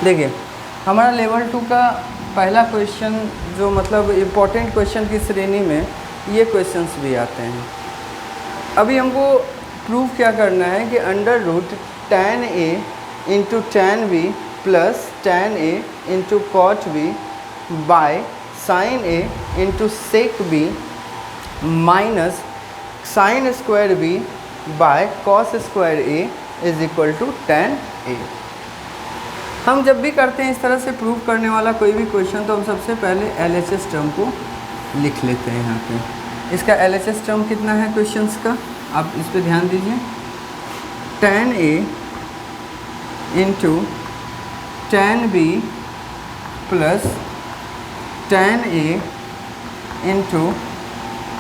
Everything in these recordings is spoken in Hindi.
देखिए हमारा लेवल 2 का पहला क्वेश्चन जो मतलब इम्पोर्टेंट क्वेश्चन की श्रेणी में ये क्वेश्चंस भी आते हैं। अभी हमको प्रूव क्या करना है कि under root tan a into tan b plus tan a into cot b by sine a into sec b minus sine square b by cos square a is equal to tan a। हम जब भी करते हैं इस तरह से प्रूव करने वाला कोई भी क्वेश्चन तो हम सबसे पहले LHS टर्म को लिख लेते हैं। यहाँ पे इसका LHS टर्म कितना है क्वेश्चंस का, आप इस पे ध्यान दीजिए। tan a into tan b plus tan a into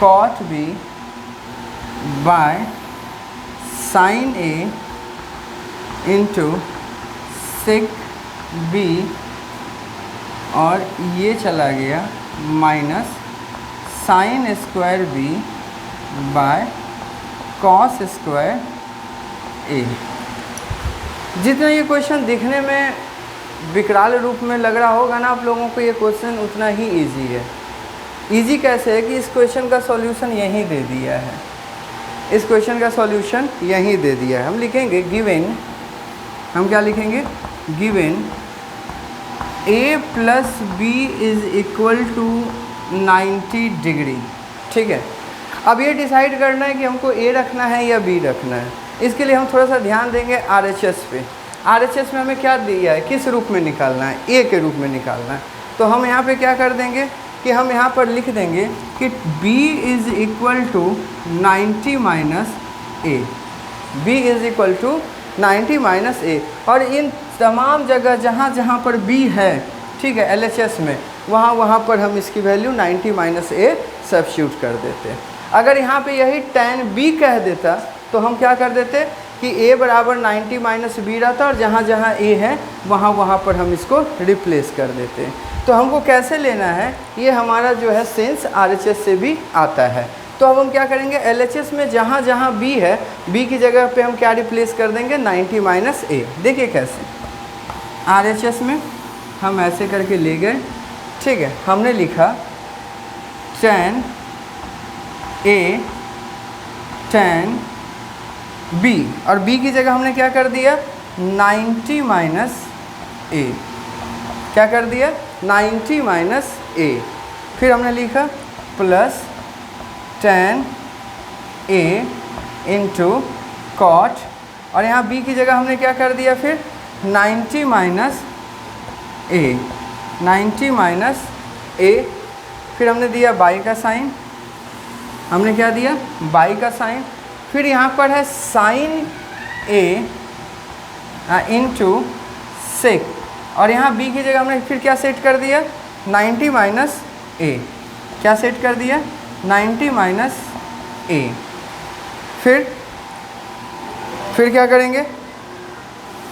cot b by sine a into sec b और ये चला गया minus sine square b by cos square a। जितना ये क्वेश्चन दिखने में विकराल रूप में लग रहा होगा ना आप लोगों को, ये क्वेश्चन उतना ही इजी है। इजी कैसे है कि इस क्वेश्चन का सॉल्यूशन यहीं दे दिया है, इस क्वेश्चन का सॉल्यूशन यहीं दे दिया है। हम लिखेंगे गिवन, हम क्या लिखेंगे, given a plus B is equal to 90 degree. ठीक है, अब ये डिसाइड करना है कि हमको a रखना है या b रखना है। इसके लिए हम थोड़ा सा ध्यान देंगे RHS पे। RHS में हमें क्या दिया है, किस रूप में निकालना है, a के रूप में निकालना है। तो हम यहाँ पे क्या कर देंगे कि हम यहाँ पर लिख देंगे कि b is equal to 90 minus a, b is equal to 90 minus a। और इन तमाम जगह जहाँ जहाँ पर b है, ठीक है, LHS में वहाँ पर हम इसकी वैल्यू 90 माइनस a सब्स्टिट्यूट कर देते। अगर यहाँ पे यही tan b कह देता तो हम क्या कर देते कि a बराबर 90 माइनस बी रहता और जहाँ जहाँ a है वहाँ पर हम इसको रिप्लेस कर देते। तो हमको कैसे लेना है, ये हमारा जो है सेंस RHS से भी आता है। तो अब हम क्या करेंगे, LHS में जहाँ जहाँ b है, b की जगह पे हम क्या रिप्लेस कर देंगे, 90 माइनस a। देखिए कैसे, RHS में हम ऐसे करके ले गए, ठीक है, हमने लिखा tan a tan b और b की जगह हमने क्या कर दिया, 90 माइनस a। क्या कर दिया, 90 माइनस a। फिर हमने लिखा plus tan a into cot, और यहाँ b की जगह हमने क्या कर दिया, फिर 90 माइनस a, 90 माइनस a। फिर हमने दिया बाई का साइन, हमने क्या दिया, बाई का साइन। फिर यहाँ पर है साइन a इंटू सेक, और यहाँ b की जगह हमने फिर क्या सेट कर दिया, 90 माइनस a। क्या सेट कर दिया, 90 माइनस a। फिर क्या करेंगे,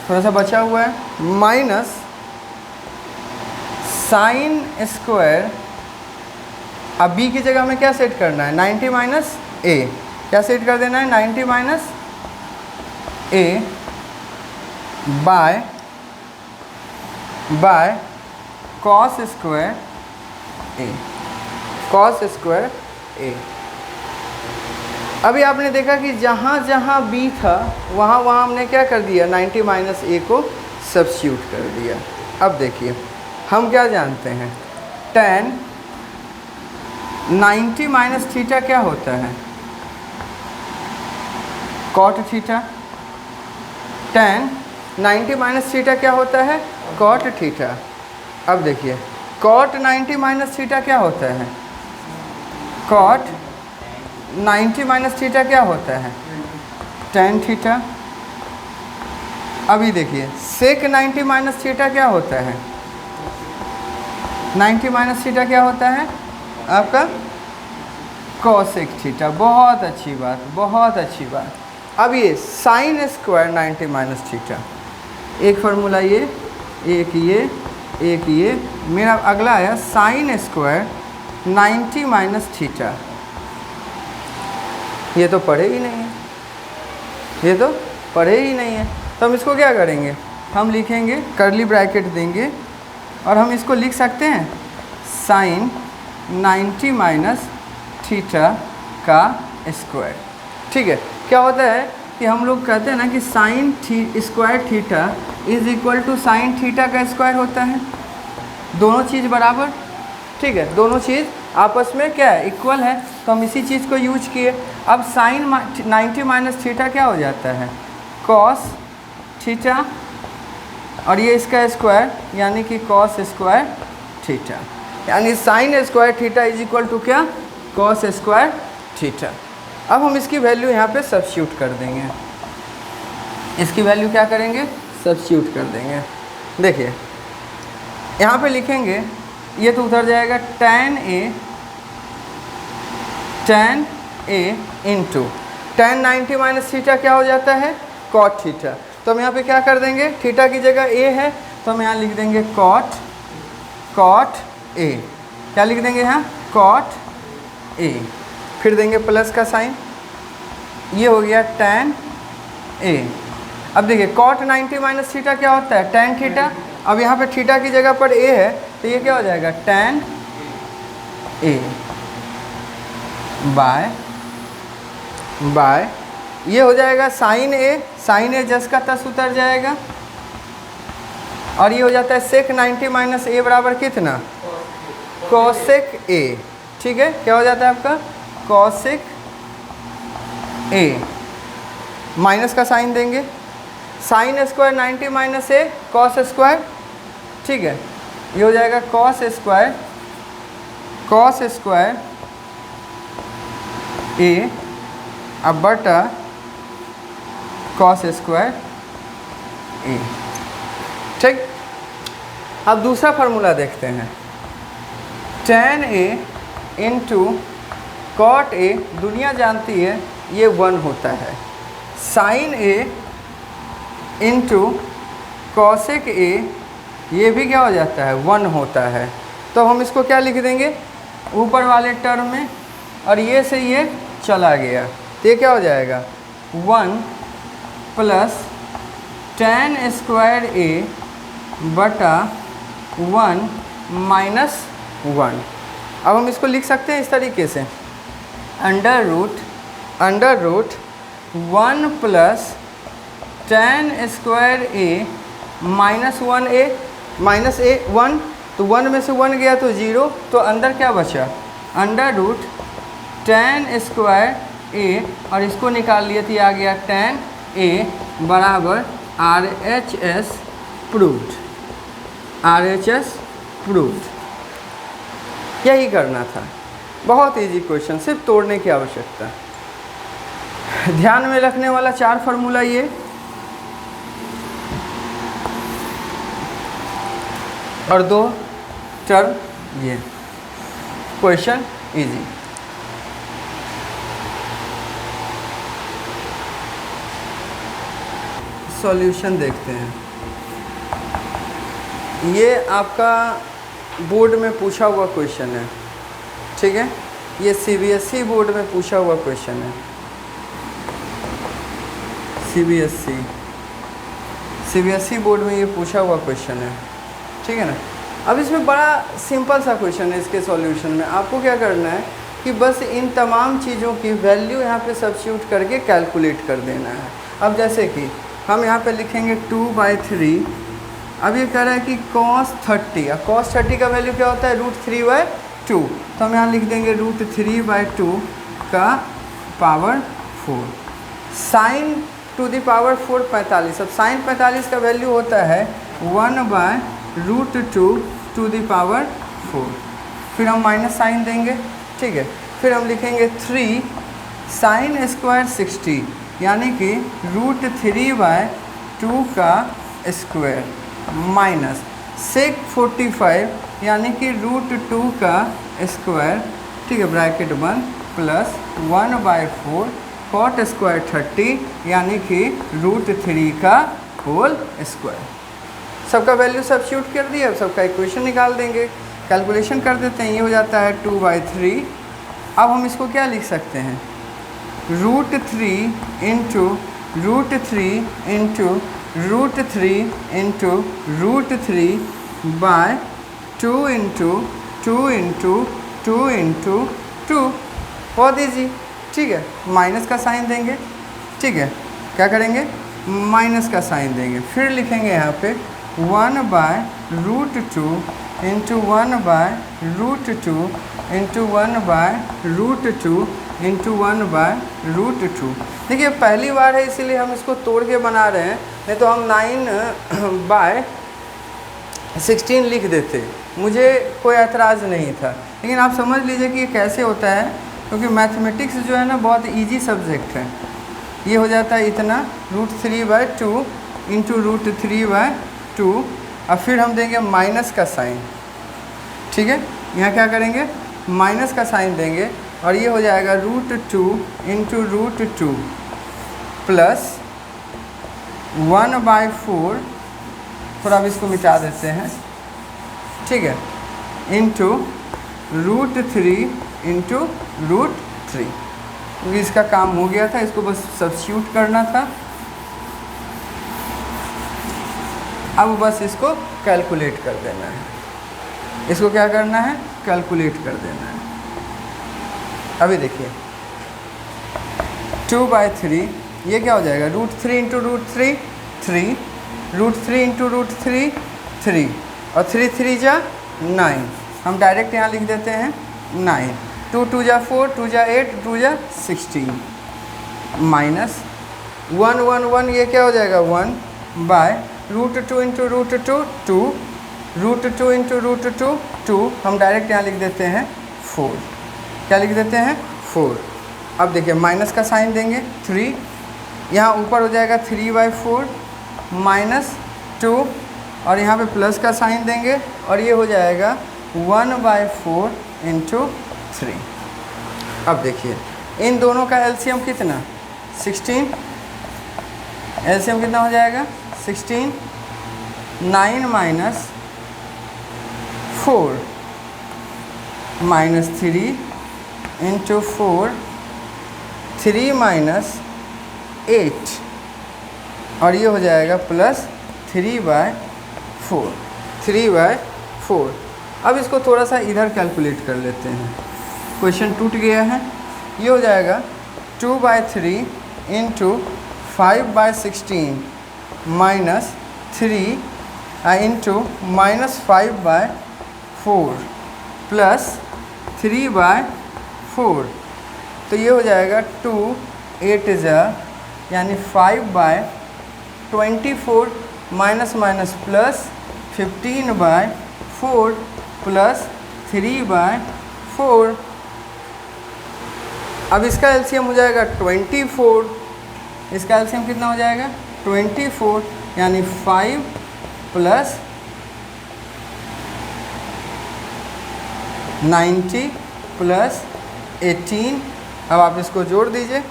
थोड़ा सा बचा हुआ है, माइनस साइन स्क्वायर, अब b की जगह हमें क्या सेट करना है, 90 माइनस a। क्या सेट कर देना है, 90 minus a bye cos square a, cos square a। अभी आपने देखा कि जहाँ जहाँ b था वहाँ हमने क्या कर दिया, 90 माइनस a को सब्स्टिट्यूट कर दिया। अब देखिए हम क्या जानते हैं, tan 90 माइनस थीटा क्या होता है, cot theta. tan 90 minus theta क्या होता है, कॉट थीटा। अब देखिए कॉट 90 माइनस थीटा क्या होता है, कॉट 90 माइनस थीटा क्या होता है, tan थीटा। अभी देखिए सेक 90 माइनस थीटा क्या होता है, 90 माइनस थीटा क्या होता है आपका, कोसेक थीटा। बहुत अच्छी बात, बहुत अच्छी बात। अब ये साइन स्क्वायर 90 माइनस थीटा, एक फार्मूला ये, एक ये, मेरा अगला आया साइन स्क्वायर 90 माइनस थीटा। ये तो पढ़े ही नहीं है, ये तो पढ़े ही नहीं है। तो हम इसको क्या करेंगे, हम लिखेंगे, कर्ली ब्रैकेट देंगे और हम इसको लिख सकते हैं साइन 90 माइनस थीटा का स्क्वायर। ठीक है, क्या होता है कि हम लोग कहते हैं ना कि sine square theta is equal to sine theta का स्क्वायर होता है। दोनों चीज़ बराबर, ठीक है, दोनों चीज़ आपस में क्या है, इक्वल है, तो हम इसी चीज़ को यूज किए। अब साइन 90 माइनस थीटा क्या हो जाता है, कॉस थीटा, और ये इसका स्क्वायर यानी कि कॉस स्क्वायर थीटा, यानी sine square theta is equal to क्या, कॉस स्क्वायर थीटा। अब हम इसकी वैल्यू यहाँ पे सब्स्टिट्यूट कर देंगे, इसकी वैल्यू क्या करेंगे, सब्स्टिट्यूट कर देंगे। देखिए यहाँ पे लिखेंगे, ये तो उधर जाएगा tan a into tan 90 minus theta क्या हो जाता है, cot थीटा। तो हम यहाँ पे क्या कर देंगे, थीटा की जगह a है तो हम यहाँ लिख देंगे cot a, क्या लिख देंगे यहाँ, cot a, फिर देंगे प्लस का साइन, ये हो गया tan a। अब देखिए cot 90 माइनस थीटा क्या होता है, tan थीटा। अब यहाँ पे थीटा की जगह पर a है तो ये क्या हो जाएगा, tan a बाय ये हो जाएगा साइन a जस का तस उतर जाएगा, और ये हो जाता है सेक 90 माइनस a बराबर कितना, कोसेक a। ठीक है, क्या हो जाता है आपका, कोसेक a, माइनस का साइन देंगे, sine square 90 minus a cos square. ठीक है, ये हो जाएगा कॉस स्क्वायर a अब बटा कॉस स्क्वायर a। ठीक, अब दूसरा फार्मूला देखते हैं, tan a into cot a, दुनिया जानती है ये 1 होता है, sine a into cosec a, ये भी क्या हो जाता है, 1 होता है। तो हम इसको क्या लिख देंगे, ऊपर वाले टर्म में, और ये से ये चला गया तो ये क्या हो जाएगा, 1 प्लस tan स्क्वायर a बटा 1 माइनस 1। अब हम इसको लिख सकते हैं इस तरीके से, under root 1 plus tan square a minus 1a, minus a 1, तो 1 में से 1 गया तो 0, तो अंदर क्या बचा, under root tan square a, और इसको निकाल लिए तो आ गया tan a बराबर RHS प्रूव्ड। यही करना था, बहुत इजी क्वेश्चन, सिर्फ तोड़ने की आवश्यकता। ध्यान में रखने वाला 4 फार्मूला ये, और 2 टर्म ये, क्वेश्चन इजी। सॉल्यूशन देखते हैं, ये आपका बोर्ड में पूछा हुआ क्वेश्चन है। ठीक है, ये CBSE बोर्ड में पूछा हुआ क्वेश्चन है, CBSE बोर्ड में ये पूछा हुआ क्वेश्चन है। ठीक है ना, अब इसमें बड़ा सिंपल सा क्वेश्चन है, इसके सॉल्यूशन में आपको क्या करना है कि बस इन तमाम चीज़ों की वैल्यू यहाँ पे सब्स्टिट्यूट करके कैलकुलेट कर देना है। अब जैसे कि हम यहाँ पे लिखेंगे 2/3, अब ये कह रहा है कि cos 30, अब cos 30 का वैल्यू क्या होता है, √3/2, तो हम यहाँ लिख देंगे √3/2 का power 4, sign to the power 4 45। अब साइन 45 का वैल्यू होता है 1/√2 टू द पावर 4, फिर हम माइनस साइन देंगे। ठीक है, फिर हम लिखेंगे 3 साइन स्क्वायर 60, यानी कि √3/2 का स्क्वायर, माइनस सेक 45 यानी कि √2 का स्क्वायर। ठीक है, ब्रैकेट बंद, प्लस 1/4 कॉट स्क्वायर 30 यानी कि √3 का होल स्क्वायर। सबका वैल्यू सब्स्टिट्यूट कर दिया, सबका इक्वेशन निकाल देंगे, कैलकुलेशन कर देते हैं, ये हो जाता है 2/3। अब हम इसको क्या लिख सकते हैं, √3 into √3 into √3 by 2 into 2 into 2 into 2। बहुत ईजी, ठीक है। माइनस का साइन देंगे, ठीक है। क्या करेंगे, माइनस का साइन देंगे, फिर लिखेंगे यहाँ पे 1 by √2 into 1 by √2 into 1 by √2 into 1 by √2। देखिए पहली बार है इसीलिए हम इसको तोड़ के बना रहे हैं, नहीं तो हम 9/16 लिख देते, मुझे कोई एतराज़ नहीं था। लेकिन आप समझ लीजिए कि ये कैसे होता है, क्योंकि मैथमेटिक्स जो है ना बहुत इजी सब्जेक्ट है। ये हो जाता है इतना √3/2 इंटू √3/2, और फिर हम देंगे माइनस का साइन, ठीक है। यहाँ क्या करेंगे, माइनस का साइन देंगे, और ये हो जाएगा √2 इंटू √2 प्लस 1/4, थोड़ा अब इसको मिटा देते हैं, ठीक है, इंटू √3 इंटू √3। क्योंकि इसका काम हो गया था, इसको बस सब्स्टिट्यूट करना था। अब बस इसको कैलकुलेट कर देना है, इसको क्या करना है, कैलकुलेट कर देना है। अभी देखिए 2/3, ये क्या हो जाएगा, √3 इंटू √3 3, √3 इंटू √3 3, और 3 3 जा 9। हम डायरेक्ट यहाँ लिख देते हैं 9। 2 2 जा 4, 2 जा 8, 2 जा 16, माइनस 1 1 1, ये क्या हो जाएगा 1 बाय √2 इंटू √2 2, √2 इंटू √2 2, हम डायरेक्ट यहाँ लिख देते हैं 4। क्या लिख देते हैं 4। अब देखिए माइनस का साइन देंगे 3, यहाँ ऊपर हो जाएगा 3/4 माइनस 2, और यहाँ पे प्लस का साइन देंगे, और ये हो जाएगा 1/4 इंटू 3। अब देखिए इन दोनों का एलसीएम कितना, 16, एलसीएम कितना हो जाएगा 16, 9 माइनस 4 माइनस 3 इंटू 4, 3 माइनस 8, और ये हो जाएगा प्लस 3/4, 3/4। अब इसको थोड़ा सा इधर कैलकुलेट कर लेते हैं, क्वेश्चन टूट गया है। ये हो जाएगा 2/3 into 5/16 minus 3 into minus 5/4 plus 3/4। तो ये हो जाएगा 2 8 यानी 5/24 माइनस माइनस प्लस 15/4 प्लस 3/4। अब इसका एलसीएम हो जाएगा 24, इसका एलसीएम कितना हो जाएगा 24, यानी 5 प्लस 90 प्लस 18। अब आप इसको जोड़ दीजिए,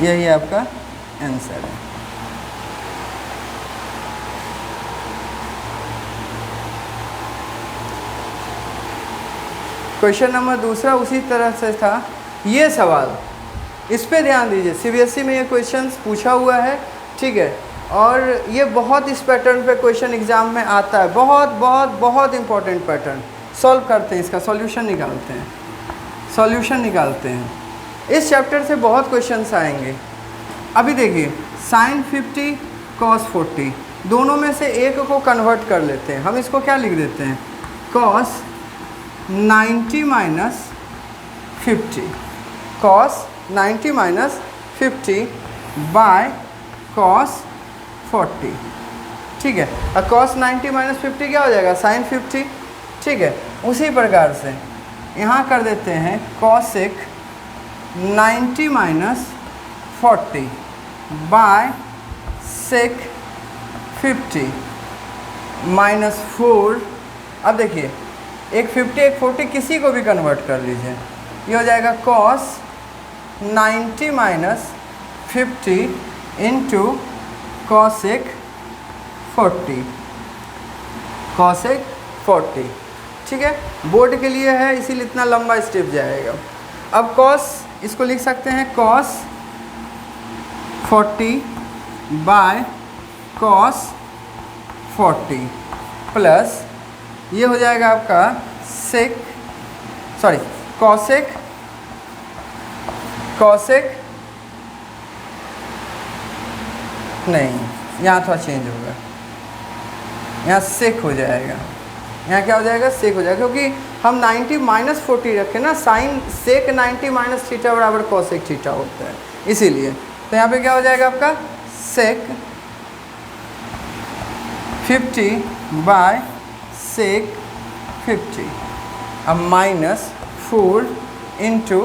यही आपका आंसर है। क्वेश्चन नंबर दूसरा उसी तरह से था। ये सवाल, इस पे ध्यान दीजिए, सीबीएसई में ये क्वेश्चंस पूछा हुआ है, ठीक है, और ये बहुत इस पैटर्न पे क्वेश्चन एग्जाम में आता है, बहुत बहुत बहुत इंपॉर्टेंट पैटर्न। सॉल्व करते हैं, इसका सॉल्यूशन निकालते हैं, सॉल्यूशन निकालते हैं। इस चैप्टर से बहुत क्वेश्चंस आएंगे। अभी देखिए sin 50 cos 40, दोनों में से एक को कन्वर्ट कर लेते हैं। हम इसको क्या लिख देते हैं, cos 90 minus 50, cos 90 minus 50 by cos 40, ठीक है। और cos 90 माइनस 50 क्या हो जाएगा, sin 50, ठीक है। उसी प्रकार से यहाँ कर देते हैं cosec 90 minus 40 by sec 50 minus 4। अब देखिए एक 50 एक 40 किसी को भी कन्वर्ट कर लीजिए, ये हो जाएगा cos 90 minus 50 into cosec 40, cosec 40, ठीक है। बोर्ड के लिए है इसीलिए इतना लंबा स्टेप जाएगा। अब कॉस इसको लिख सकते हैं कॉस 40 बाय कॉस 40 प्लस ये हो जाएगा आपका कॉसेक नहीं, यहाँ थोड़ा चेंज होगा, यहाँ सेक हो जाएगा, यहाँ क्या हो जाएगा सेक हो जाएगा, क्योंकि हम 90 माइनस 40 रखें ना, साइन सेक 90 माइनस थीटा बराबर कॉसेक थीटा होता है, इसीलिए। तो यहाँ पे क्या हो जाएगा आपका सेक 50 बाय सेक 50 अब माइनस 4 इंटू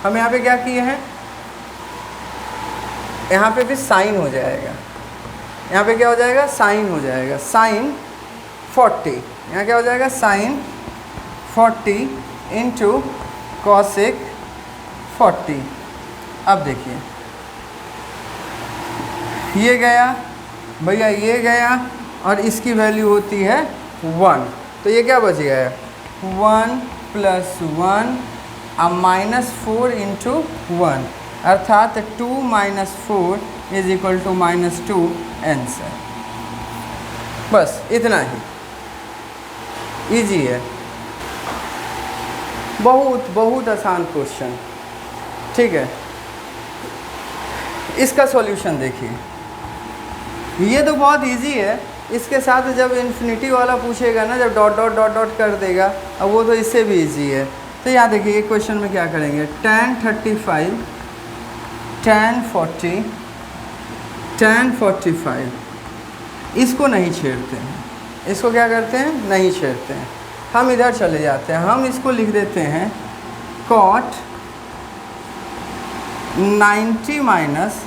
हम यहाँ पे क्या किए हैं, यहाँ पे भी साइन हो जाएगा, यहाँ पे क्या हो जाएगा साइन हो जाएगा, साइन 40, यहाँ क्या हो जाएगा साइन 40 इंटू कॉसेक 40। अब देखिए ये गया भैया, ये गया और इसकी वैल्यू होती है 1, तो ये क्या बच गया है 1 प्लस 1 अब माइनस 4 इंटू 1 अर्थात 2 minus 4 is equal to -2 answer. बस इतना ही, इजी है, बहुत बहुत आसान क्वेश्चन। ठीक है, इसका सॉल्यूशन देखिए, ये तो बहुत इजी है, इसके साथ जब इन्फिनिटी वाला पूछेगा ना, जब डॉट डॉट डॉट डॉट कर देगा, अब वो तो इससे भी इजी है। तो यहाँ देखिए एक क्वेश्चन में क्या करेंगे, tan 35 tan 40 tan 45, इसको नहीं छेड़ते हैं, इसको क्या करते हैं नहीं छेड़ते हैं, हम इधर चले जाते हैं, हम इसको लिख देते हैं cot 90 माइनस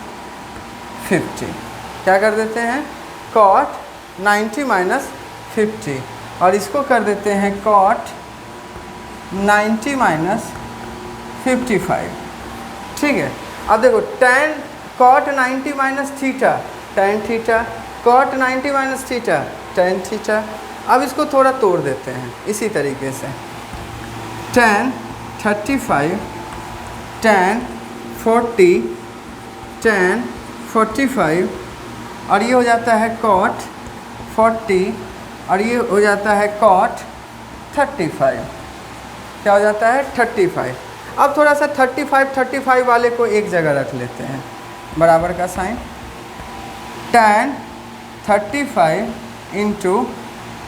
50, क्या कर देते हैं cot 90 माइनस 50 और इसको कर देते हैं cot 90 माइनस 55। ठीक है, अब देखो tan cot 90 minus theta tan theta, cot 90 minus theta tan theta. अब इसको थोड़ा तोड़ देते हैं इसी तरीके से, tan 35 tan 40 tan 45 और ये हो जाता है cot 40 और ये हो जाता है cot 35, क्या हो जाता है 35। अब थोड़ा सा 35 वाले को एक जगह रख लेते हैं, बराबर का साइन, tan 35 इंटू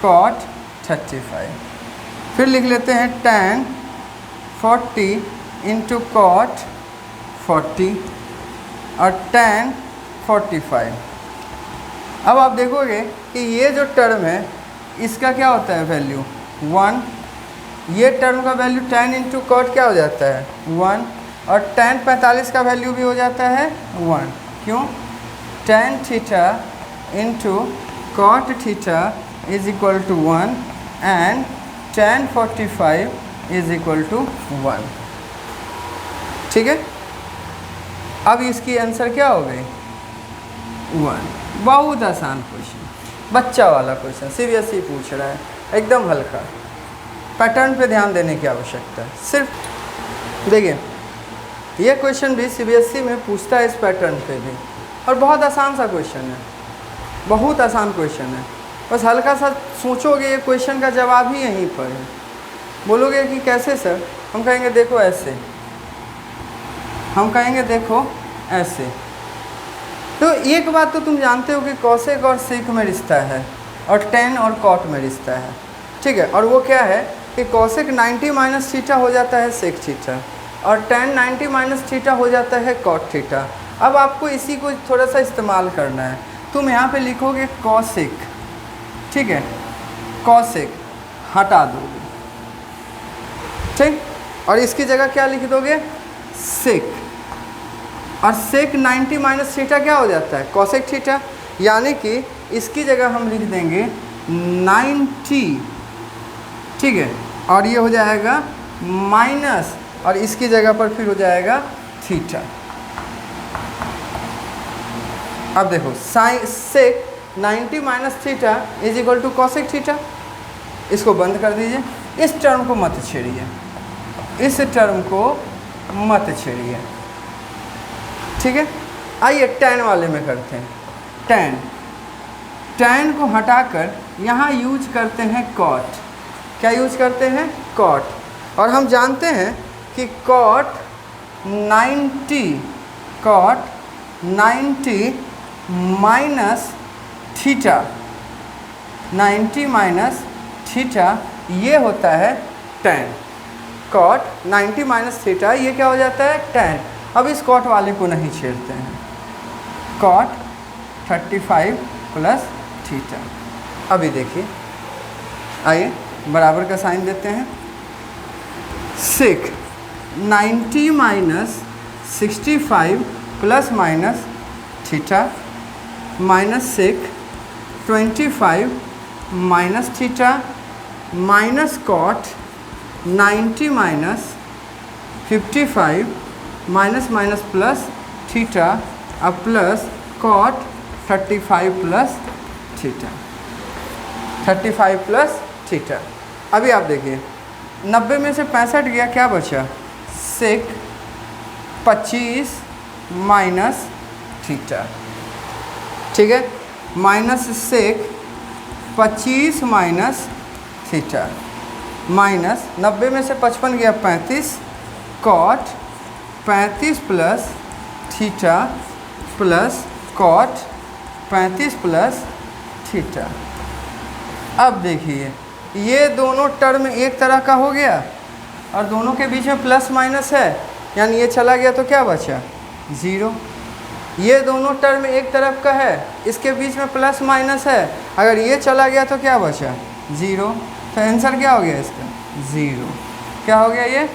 cot 35, फिर लिख लेते हैं tan 40 इंटू cot 40 और tan 45। अब आप देखोगे कि ये जो टर्म है इसका क्या होता है वैल्यू 1, ये टर्म का वैल्यू tan इंटू कॉट क्या हो जाता है 1 और tan 45 का वैल्यू भी हो जाता है 1। क्यों, tan theta into cot theta is equal to 1 and tan 45 is equal to 1। ठीक है, अब इसकी आंसर क्या हो गई 1। बहुत आसान क्वेश्चन, बच्चा वाला क्वेश्चन, सीबीएसई पूछ रहा है, एकदम हल्का, पैटर्न पे ध्यान देने की आवश्यकता है। सिर्फ देखिए ये क्वेश्चन भी सीबीएसई में पूछता है इस पैटर्न पे भी, और बहुत आसान सा क्वेश्चन है, बहुत आसान क्वेश्चन है। बस हल्का सा सोचोगे, ये क्वेश्चन का जवाब ही यहीं पर है। बोलोगे कि कैसे सर, हम कहेंगे देखो ऐसे, हम कहेंगे देखो ऐसे। तो एक बात तो तुम जानते हो कि कॉसेक और सेक में रिश्ता है और tan और कॉट में रिश्ता है। ठीक है, और वो क्या है कि कॉसेक 90 माइनस थीटा हो जाता है सेक थीटा और tan 90 माइनस थीटा हो जाता है कॉट थीटा। अब आपको इसी को थोड़ा सा इस्तेमाल करना है। तुम यहाँ पे लिखोगे कॉसेक, ठीक है, कॉसेक हटा दोगे, ठीक, और इसकी जगह क्या लिख दोगे सेक, और सेक 90 माइनस थीटा क्या हो जाता है कॉसेक थीटा, यानी कि इसकी जगह हम लिख देंगे 90, ठीक है, और ये हो जाएगा माइनस, और इसकी जगह पर फिर हो जाएगा थीटा। अब देखो sine sec 90 minus theta is equal to cosec theta, इसको बंद कर दीजिए, इस टर्म को मत छेड़िए, इस टर्म को मत छेड़िए। ठीक है, आइए tan वाले में करते हैं। tan को हटाकर यहाँ यूज करते हैं cot। क्या यूज करते हैं? cot। और हम जानते हैं कि cot 90 minus theta, 90 minus theta ये होता है tan। cot 90 माइनस थीटा ये क्या हो जाता है? tan। अब इस cot वाले को नहीं छेड़ते हैं। cot 35 plus theta. अभी देखिए, आइए बराबर का साइन देते हैं। sec 90 minus 65 plus minus theta minus sec 25 minus theta minus cot 90 minus 55 minus minus plus theta अब plus cot 35 plus theta, 35 plus theta. अभी आप देखिए 90 में से 65 गया, क्या बचा? sec 25 minus theta. ठीक है, minus sec 25 minus theta minus 90 में से 55 गया 35, cot 35 plus theta plus cot 35 plus theta. अब देखिए ये दोनों टर्म एक तरह का हो गया और दोनों के बीच में प्लस माइनस है, यानी ये चला गया तो क्या बचा? 0। ये दोनों टर्म एक तरफ का है, इसके बीच में प्लस माइनस है, अगर ये चला गया तो क्या बचा? 0। तो आंसर क्या हो गया इसका? 0। क्या हो गया ये?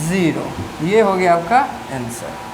0। ये हो गया आपका आंसर।